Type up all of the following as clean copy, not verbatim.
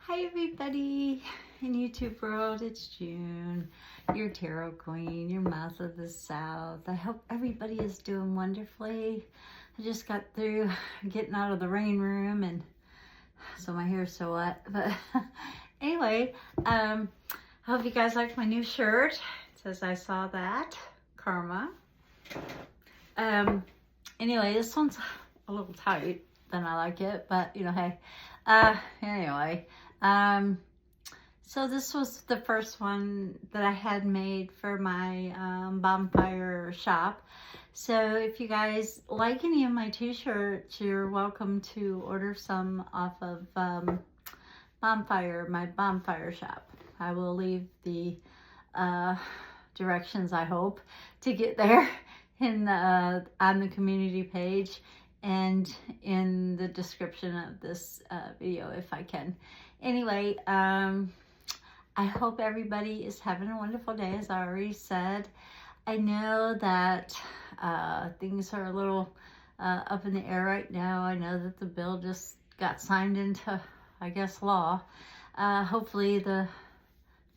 Hi everybody in YouTube world, it's June, your tarot queen, your mouth of the south. I hope everybody is doing wonderfully. I just got through getting out of the rain room and so my hair's so wet. But anyway, I hope you guys liked my new shirt. It says I saw that, Karma. Anyway, this one's a little tight, then I like it, but you know, hey. Anyway, so this was the first one that I had made for my bonfire shop. So if you guys like any of my t-shirts, you're welcome to order some off of my bonfire shop. I will leave the directions, I hope, to get there in the on the community page and in the description of this video if I can. Anyway, I hope everybody is having a wonderful day, as I already said. I know that things are a little up in the air right now. I know that the bill just got signed into, I guess, law. Hopefully the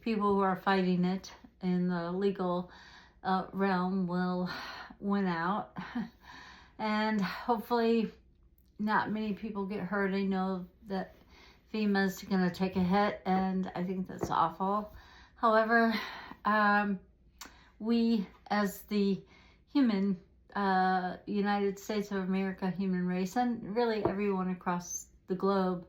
people who are fighting it in the legal realm will win out. And hopefully not many people get hurt. I know that FEMA's going to take a hit, and I think that's awful. However, we as the human, United States of America human race, and really everyone across the globe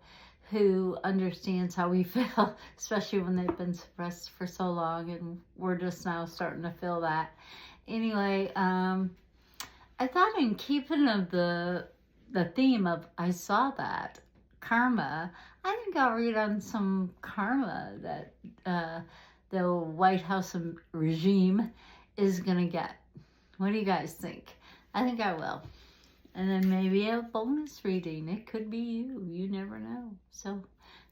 who understands how we feel, especially when they've been suppressed for so long, and we're just now starting to feel that. Anyway, I thought, in keeping of the theme of I saw that, karma, I think I'll read on some karma that the White House regime is going to get. What do you guys think? I think I will. And then maybe a bonus reading. It could be you. You never know. So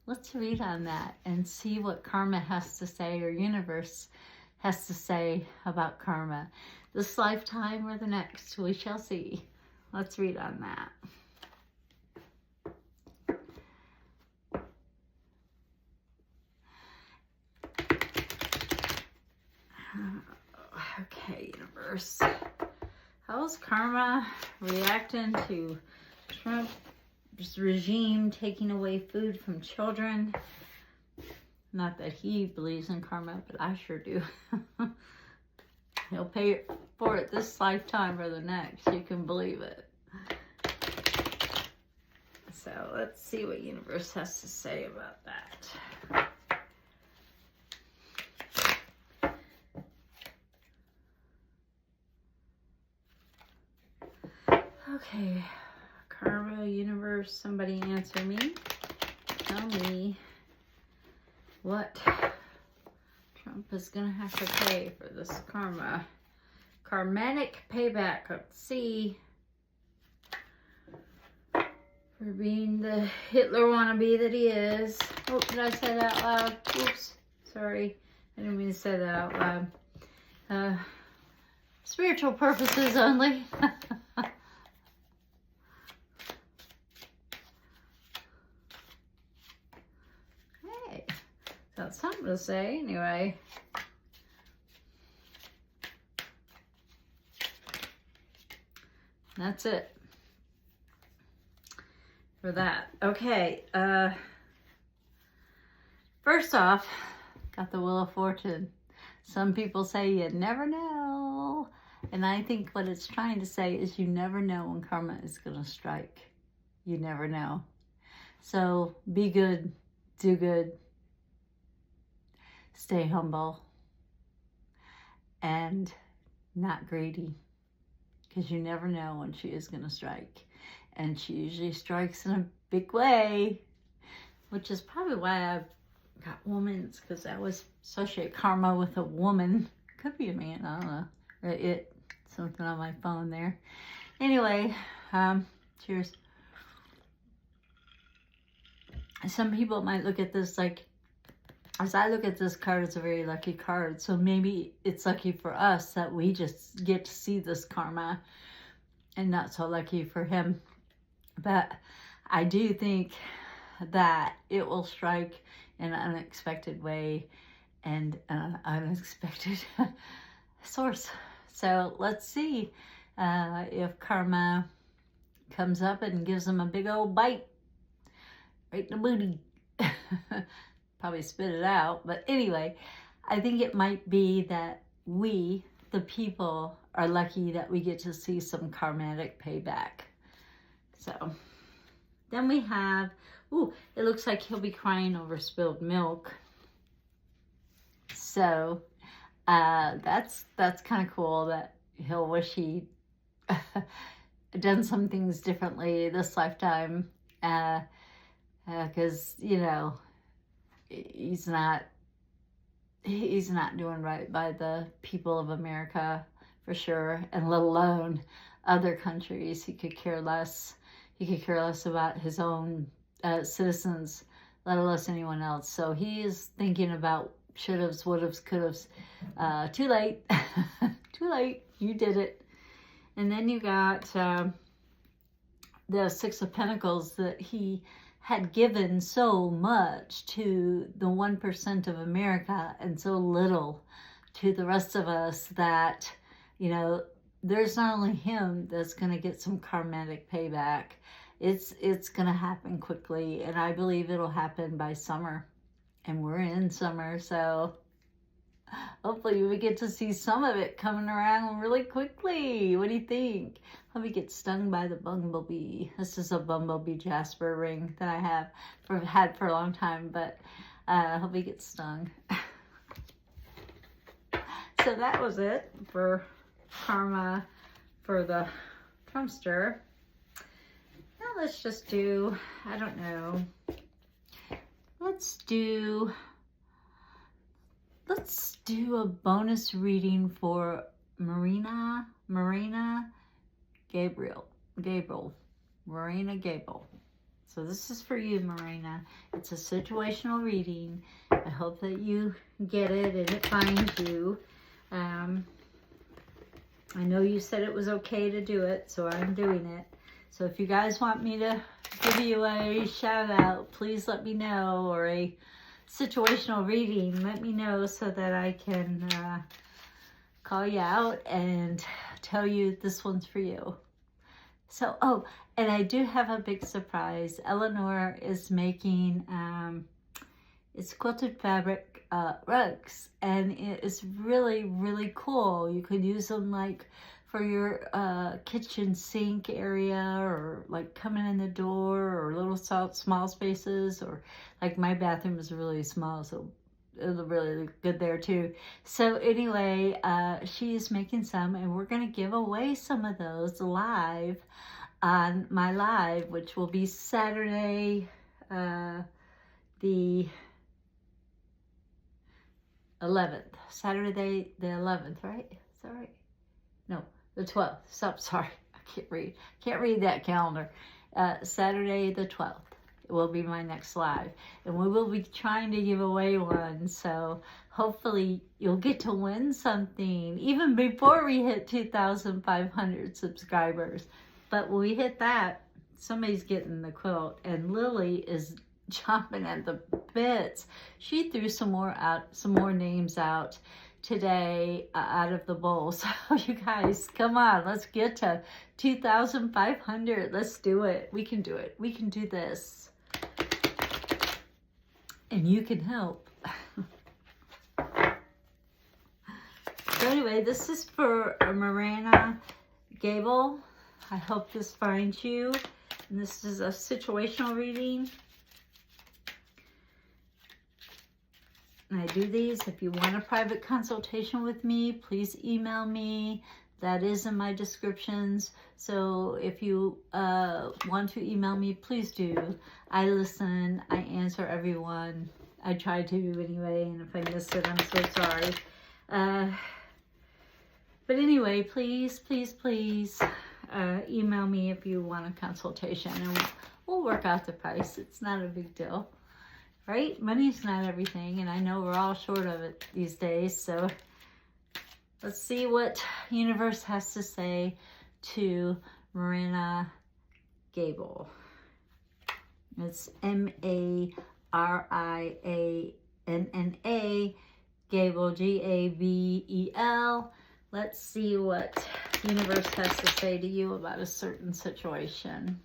let's read on that and see what karma has to say, or universe has to say about karma. This lifetime or the next, we shall see. Let's read on that. Okay, universe. How's karma reacting to Trump's regime taking away food from children? Not that he believes in karma, but I sure do. He'll pay for it this lifetime or the next. You can believe it. So let's see what universe has to say about that. Okay, karma, universe, somebody answer me. Tell me what Trump is going to have to pay for this karma. Karmatic payback. Let's see. For being the Hitler wannabe that he is. Oh, did I say that out loud? Oops. Sorry. I didn't mean to say that out loud. Spiritual purposes only. Hey. Got something to say anyway. That's it for that. Okay, first off, got the Wheel of Fortune. Some people say you never know, and I think what it's trying to say is you never know when karma is going to strike. You never know. So be good, do good, stay humble, and not greedy, because you never know when she is going to strike. And she usually strikes in a big way, which is probably why I've got woman's, because I always associate karma with a woman. Could be a man, I don't know. Or something on my phone there. Anyway, cheers. Some people might look at this like, as I look at this card, it's a very lucky card. So maybe it's lucky for us that we just get to see this karma, and not so lucky for him. But I do think that it will strike in an unexpected way and unexpected source. So let's see if karma comes up and gives them a big old bite right in the booty. Probably spit it out, but anyway, I think it might be that we, the people, are lucky that we get to see some karmatic payback. So then we have, ooh, it looks like he'll be crying over spilled milk. So that's kind of cool that he'll wish he'd done some things differently this lifetime, because you know he's not doing right by the people of America for sure, and let alone other countries. He could care less. He could care less about his own citizens, let alone anyone else. So he is thinking about should-haves, would-haves, could-haves. Too late. Too late. You did it. And then you got the Six of Pentacles, that he had given so much to the 1% of America and so little to the rest of us that, you know, there's not only him that's going to get some karmatic payback. It's going to happen quickly, and I believe it'll happen by summer. And we're in summer, so hopefully we get to see some of it coming around really quickly. What do you think? Hope he gets stung by the bumblebee. This is a bumblebee jasper ring that I had for a long time, but I hope he gets stung. So that was it for karma for the Trumpster. Now let's just do, I don't know. Let's do a bonus reading for Marina Gabriel. Marina Gabriel. So this is for you, Marina. It's a situational reading. I hope that you get it and it finds you. I know you said it was okay to do it, so I'm doing it. So if you guys want me to give you a shout out, please let me know, or a situational reading, let me know so that I can call you out and tell you this one's for you. So, oh, and I do have a big surprise. Eleanor is making it's quilted fabric rugs, and it is really, really cool. You could use them like for your kitchen sink area, or like coming in the door, or little small spaces, or like my bathroom is really small, so it'll really look good there too. So anyway, she is making some, and we're gonna give away some of those live on my live, which will be Saturday, the 11th. Saturday the 11th, right? Is that right? No, the 12th. So, sorry, I can't read that calendar. Saturday the 12th will be my next live, and we will be trying to give away one. So hopefully you'll get to win something even before we hit 2,500 subscribers. But when we hit that, somebody's getting the quilt, and Lily is chomping at the bits. She threw some more names out today out of the bowl. So you guys, come on, let's get to 2,500. Let's do it. We can do it. We can do this. And you can help. So anyway, this is for Marina Gable. I hope this finds you. And this is a situational reading. And I do these. If you want a private consultation with me, please email me. That is in my descriptions. So if you want to email me, please do. I listen. I answer everyone. I try to anyway. And if I miss it, I'm so sorry. But anyway, please, please, please email me if you want a consultation. And we'll work out the price. It's not a big deal. Right? Money's not everything, and I know we're all short of it these days, so let's see what universe has to say to Marina Gable. It's Marianna, Gable, Gavel. Let's see what the universe has to say to you about a certain situation.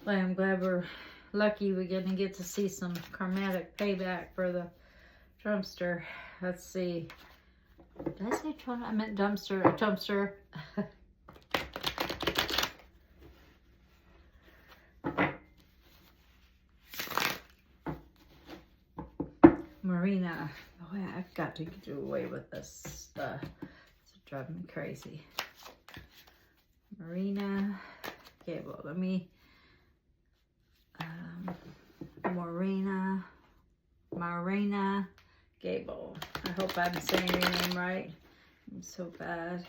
Well, I'm glad we're lucky we're going to get to see some karmatic payback for the dumpster. Let's see. Did I say Trump? I meant dumpster. A dumpster. Marina. Oh, yeah, I've got to do away with this. It's driving me crazy. Marina. Okay, well, let me... Marina Gable. I hope I'm saying your name right. I'm so bad,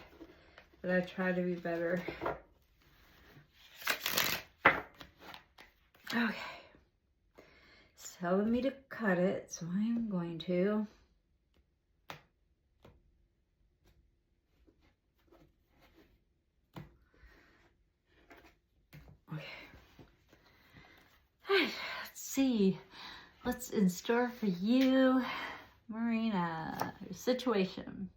but I try to be better. Okay. It's telling me to cut it, so I'm going to. Okay. Let's see what's in store for you, Marina. Your situation.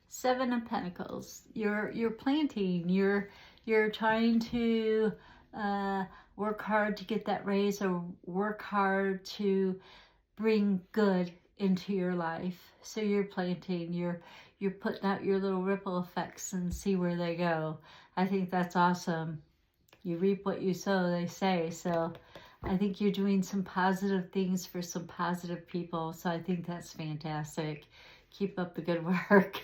7 of Pentacles. You're planting. You're trying to work hard to get that raise, or work hard to bring good into your life. So you're planting. You're putting out your little ripple effects and see where they go. I think that's awesome. You reap what you sow, they say. So I think you're doing some positive things for some positive people. So I think that's fantastic. Keep up the good work.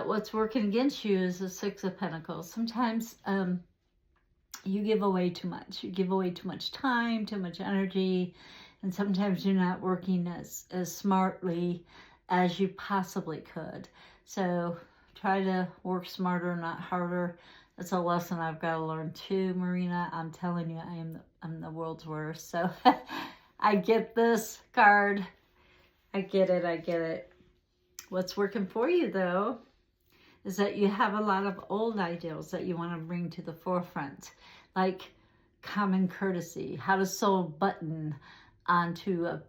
What's working against you is the 6 of Pentacles. Sometimes you give away too much. You give away too much time, too much energy, and sometimes you're not working as smartly as you possibly could. So try to work smarter, not harder. That's a lesson I've got to learn too, Marina. I'm telling you, I'm the world's worst. So I get this card. I get it. What's working for you, though, is that you have a lot of old ideals that you want to bring to the forefront, like common courtesy, how to sew a button onto a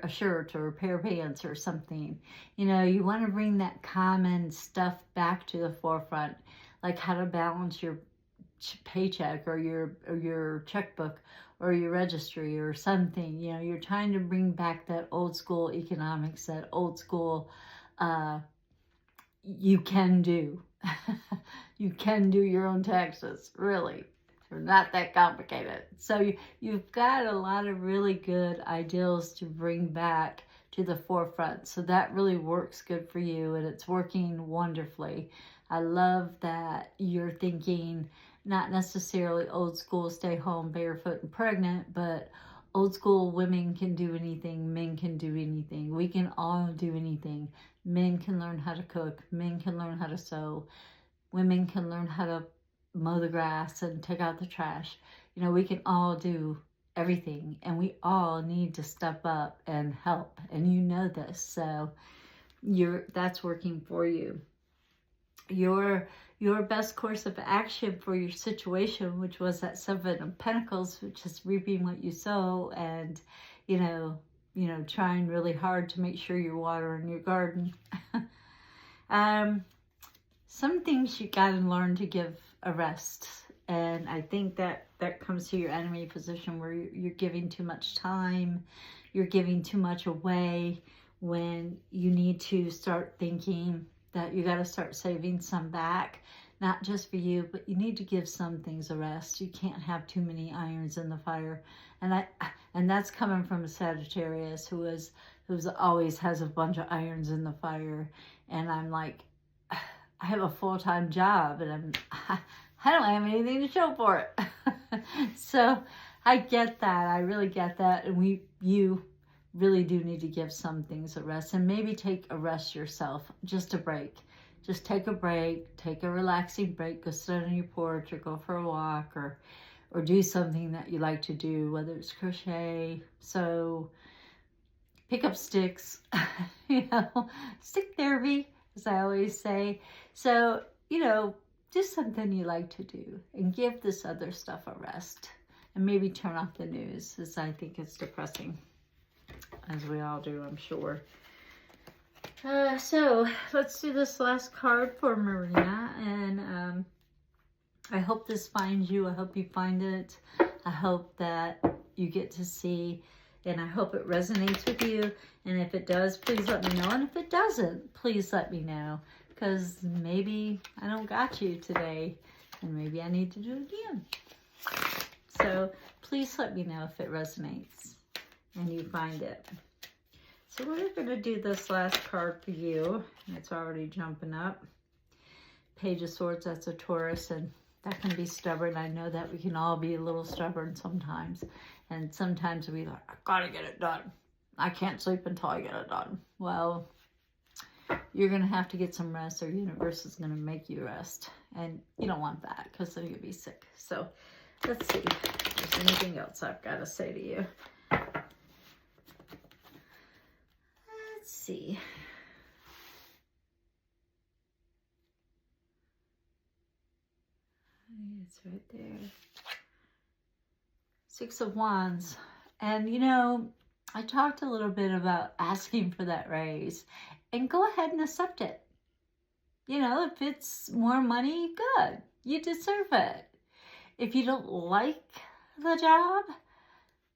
shirt or a pair of pants or something. You know, you want to bring that common stuff back to the forefront, like how to balance your paycheck or your checkbook or your registry or something. You know, you're trying to bring back that old school economics, that old school you can do. You can do your own taxes, really. They're not that complicated. So you've got a lot of really good ideals to bring back to the forefront. So that really works good for you, and it's working wonderfully. I love that you're thinking not necessarily old school, stay home barefoot and pregnant, but old school women can do anything, men can do anything. We can all do anything. Men can learn how to cook, men can learn how to sew, women can learn how to mow the grass and take out the trash. You know, we can all do everything, and we all need to step up and help, and you know this. So that's working for you. Your best course of action for your situation, which was that 7 of Pentacles, which is reaping what you sow, and you know, trying really hard to make sure you're watering your garden. Some things you got to learn to give a rest, and I think that comes to your enemy position, where you're giving too much time, you're giving too much away, when you need to start thinking that you got to start saving some back, not just for you, but you need to give some things a rest. You can't have too many irons in the fire. And that's coming from a Sagittarius who's always has a bunch of irons in the fire. And I'm like, I have a full-time job, and I don't have anything to show for it. So I get that. I really get that. And you really do need to give some things a rest, and maybe take a rest yourself, just a break. Just take a break, take a relaxing break, go sit on your porch or go for a walk, or do something that you like to do, whether it's crochet, sew, pick up sticks, stick therapy. as I always say. So, you know, do something you like to do and give this other stuff a rest. And maybe turn off the news, as I think it's depressing, as we all do, I'm sure. So let's do this last card for Marina, and I hope this finds you. I hope you find it. I hope that you get to see, and I hope it resonates with you. And if it does, please let me know. And if it doesn't, please let me know, because maybe I don't got you today, and maybe I need to do it again. So please let me know if it resonates and you find it. So we're going to do this last card for you. It's already jumping up. Page of Swords, that's a Taurus, and that can be stubborn. I know that we can all be a little stubborn sometimes. And sometimes we like, I gotta get it done. I can't sleep until I get it done. Well, you're going to have to get some rest, or universe is going to make you rest. And you don't want that, because then you'll be sick. So let's see if there's anything else I've got to say to you. Let's see. It's right there. Six of Wands. And you know, I talked a little bit about asking for that raise, and go ahead and accept it. You know, if it's more money, good. You deserve it. If you don't like the job,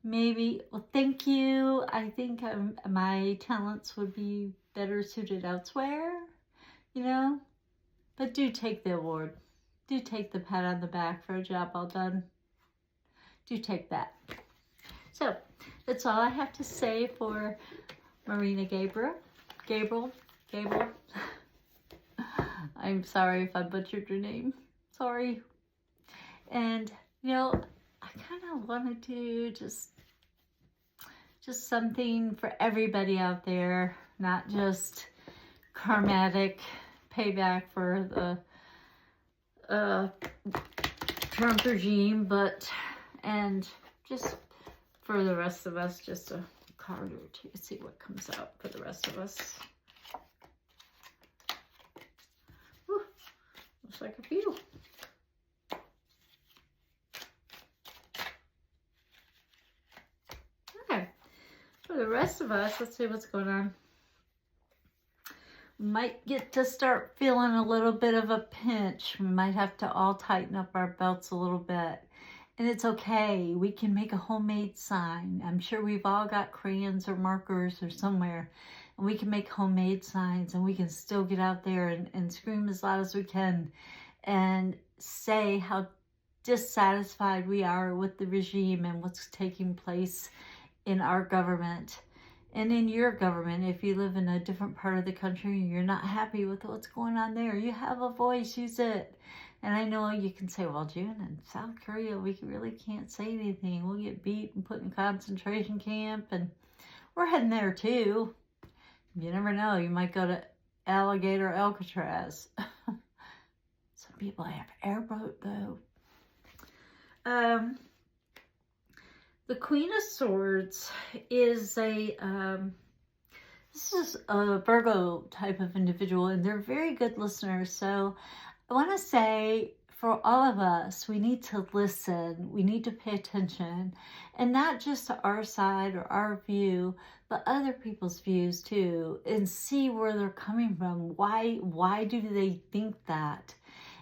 maybe, well, thank you. I think my talents would be better suited elsewhere, you know. But do take the award. Do take the pat on the back for a job well done. Do take that. So, that's all I have to say for Marina Gabriel. I'm sorry if I butchered your name. Sorry. And, you know, I kind of want to do just something for everybody out there, not just karmatic payback for the Trump regime, but, and just for the rest of us, just a card or two, see what comes out for the rest of us. Whew, looks like a few. Okay, for the rest of us, let's see what's going on. Might get to start feeling a little bit of a pinch. We might have to all tighten up our belts a little bit. And it's okay. We can make a homemade sign. I'm sure we've all got crayons or markers or somewhere. And we can make homemade signs, and we can still get out there and scream as loud as we can and say how dissatisfied we are with the regime and what's taking place in our government. And in your government, if you live in a different part of the country and you're not happy with what's going on there, you have a voice, use it. And I know you can say, well, June, in South Korea, we really can't say anything. We'll get beat and put in concentration camp, and we're heading there too. You never know. You might go to Alligator Alcatraz. Some people have airboat, though. The Queen of Swords is this is a Virgo type of individual, and they're very good listeners. So I want to say, for all of us, we need to listen. We need to pay attention, and not just to our side or our view, but other people's views too, and see where they're coming from. Why do they think that?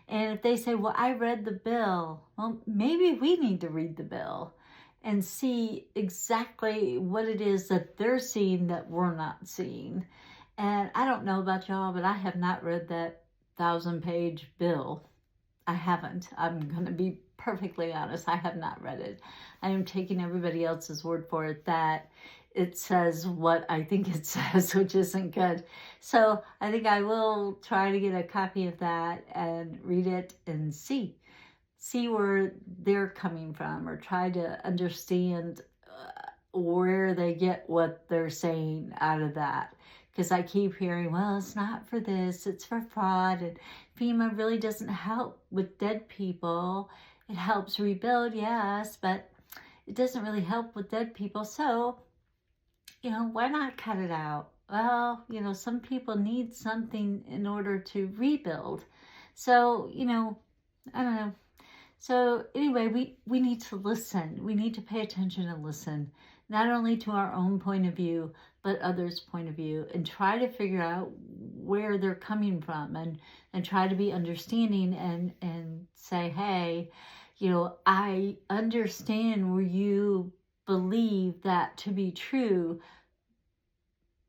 And if they say, well, I read the bill, well, maybe we need to read the bill and see exactly what it is that they're seeing that we're not seeing. And I don't know about y'all, but I have not read that 1,000-page bill. I haven't. I'm going to be perfectly honest. I have not read it. I am taking everybody else's word for it that it says what I think it says, which isn't good. So I think I will try to get a copy of that and read it and see where they're coming from, or try to understand where they get what they're saying out of that. Because I keep hearing, well, it's not for this, it's for fraud, and FEMA really doesn't help with dead people. It helps rebuild, yes, but it doesn't really help with dead people. So, you know, why not cut it out? well, some people need something in order to rebuild. So, I don't know. So anyway, we need to listen. We need to pay attention and listen, not only to our own point of view, but others' point of view, and try to figure out where they're coming from, and try to be understanding, and say, hey, I understand where you believe that to be true,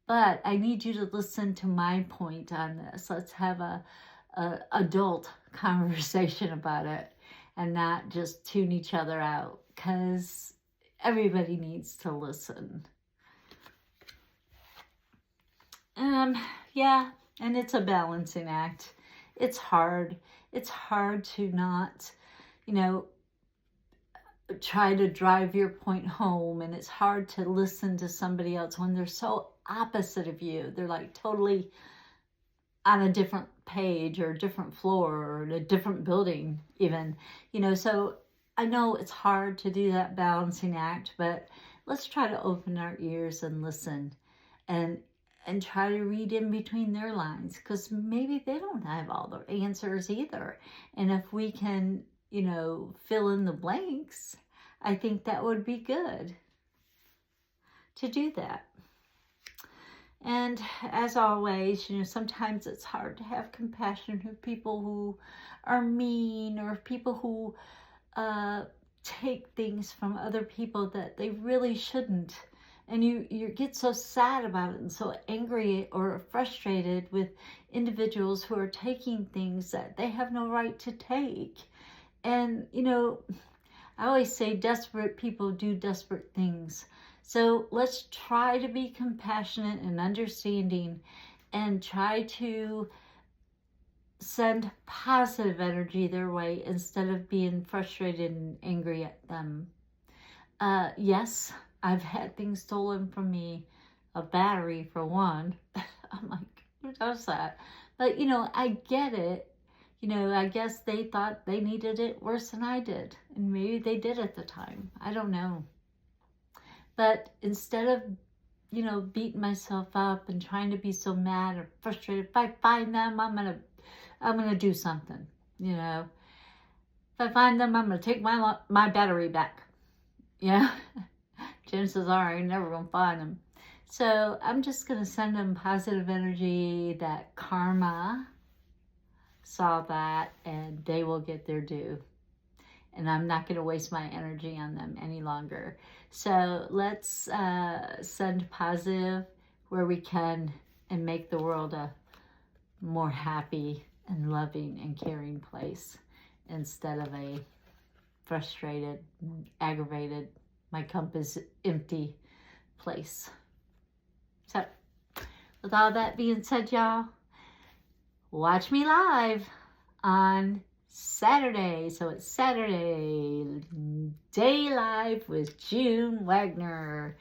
but I need you to listen to my point on this. Let's have a adult conversation about it, and not just tune each other out, because everybody needs to listen. Yeah, and it's a balancing act. It's hard. It's hard to not, try to drive your point home, and it's hard to listen to somebody else when they're so opposite of you. They're like totally on a different page or a different floor or in a different building even, so I know it's hard to do that balancing act, but let's try to open our ears and listen, and try to read in between their lines, because maybe they don't have all the answers either. And if we can, fill in the blanks, I think that would be good to do that. And as always, sometimes it's hard to have compassion for people who are mean, or people who take things from other people that they really shouldn't. And you get so sad about it, and so angry or frustrated with individuals who are taking things that they have no right to take. And, I always say desperate people do desperate things. So let's try to be compassionate and understanding, and try to send positive energy their way instead of being frustrated and angry at them. Yes, I've had things stolen from me, a battery for one. I'm like, who does that? But, I get it. I guess they thought they needed it worse than I did. And maybe they did at the time. I don't know. But instead of, beating myself up and trying to be so mad or frustrated, if I find them, I'm gonna do something. If I find them, I'm gonna take my battery back. Yeah. Chances are I'm never gonna find them. So I'm just gonna send them positive energy that karma saw that, and they will get their due. And I'm not going to waste my energy on them any longer. So let's send positive where we can, and make the world a more happy and loving and caring place, instead of a frustrated, aggravated, my cup is empty place. So with all that being said, y'all, watch me live on Saturday. So it's Saturday Day Live with June Wagner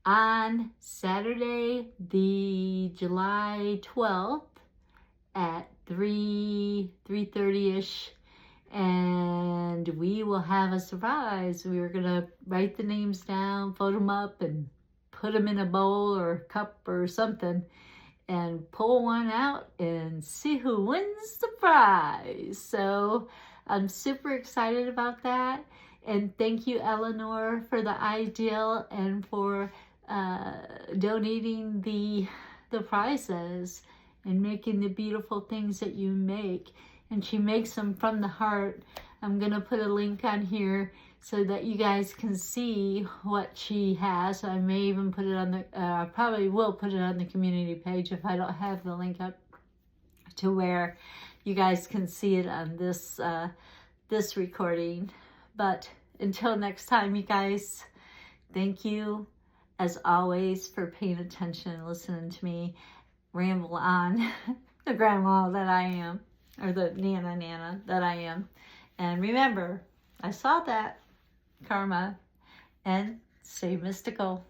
on Saturday, the July 12th at 3:30ish, and we will have a surprise. We are gonna write the names down, photo them up, and put them in a bowl or a cup or something, and pull one out and see who wins the prize. So I'm super excited about that. And thank you, Eleanor, for the idea and for donating the prizes and making the beautiful things that you make. And she makes them from the heart. I'm going to put a link on here so that you guys can see what she has. I may even put it on the, probably will put it on the community page if I don't have the link up, to where you guys can see it on this, this recording. But until next time, you guys, thank you as always for paying attention and listening to me ramble on, the grandma that I am, or the nana that I am. And remember, I saw that, karma, and stay mystical.